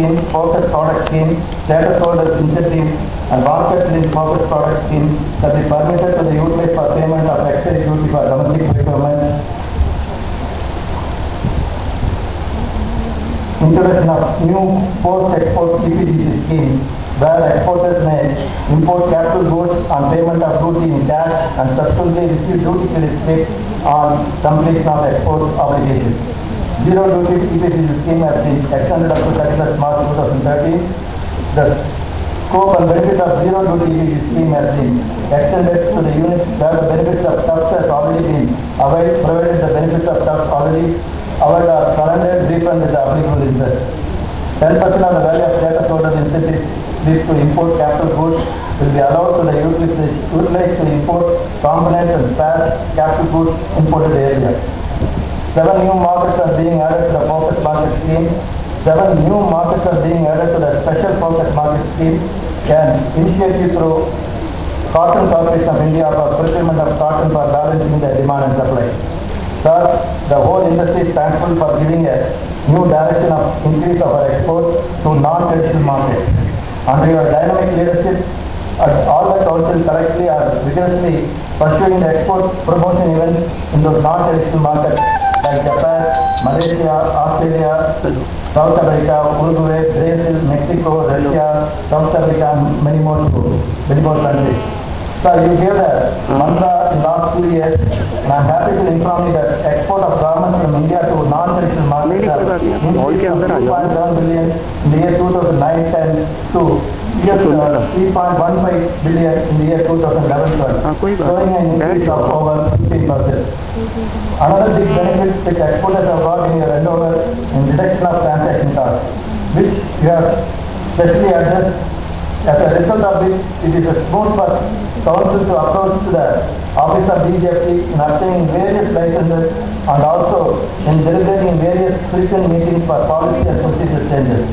scheme, focus product scheme, status holders incentive, and market linked focus product scheme shall be permitted to the utilize for payment of excise duty for domestic requirements. Introduction of new post-export EPDC scheme, where exporters may import capital goods on payment of duty in cash and subsequently receive duty credit on completion of export obligations. Zero duty EPDC scheme has been extended up to 31st March 2013. The scope and benefit of zero duty EPDC scheme has been extended to the units where the benefits of tax has already been availed, provided the benefits of tax already our calendar refund is applicable interest. 10% of the value of status holder incentives used to import capital goods will be allowed to the utilized to import components and spares capital goods imported area. 7 new markets are being added to the focus market scheme. 7 new markets are being added to the special focus market scheme and initiative through Cotton Corporation of India for procurement of cotton for balancing the demand and supply. Thus, the whole industry is thankful for giving a new direction of increase of our exports to non-traditional markets. Under your dynamic leadership, all the councils correctly are vigorously pursuing the export promotion events in those non-traditional markets like Japan, Malaysia, Australia, South America, Uruguay, Brazil, Mexico, Russia, South Africa, and many more countries. So you gave the mantra in the last 2 years, and I am happy to inform you that export of garments from India to non-traditional markets have increased from 2.7 billion in the year 2009-10 to 3.15 billion in the year 2011-12, showing an increase of over 15%. Another big benefit which exporters have got in your endeavor in reduction of transaction costs, which you have specially addressed. As a result of this, it is a smooth for council to approach to the office of DGFT in obtaining various licenses and also in deliberating various frequent meetings for policy and procedure changes.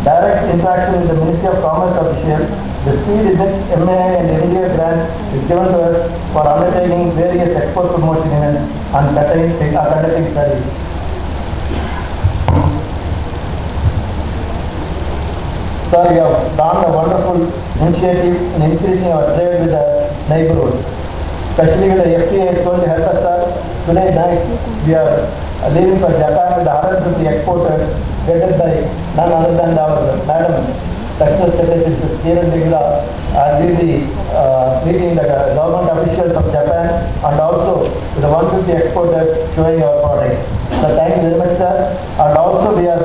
Direct interaction with the Ministry of Commerce officials, the speed in which MAI and MDA grant is given to us for undertaking various export promotion events and conducting studies. Sir, you have done a wonderful initiative in increasing our trade with the neighborhood. Especially with the FTA is going to help us, sir. Today night we are leaving for Japan with 150 exporters headed by none other than our Madam Texas Secretary Kiran Digla, and we will be meeting the government officials of Japan and also with the 150 exporters showing our product. So thank you very much, sir. And also we are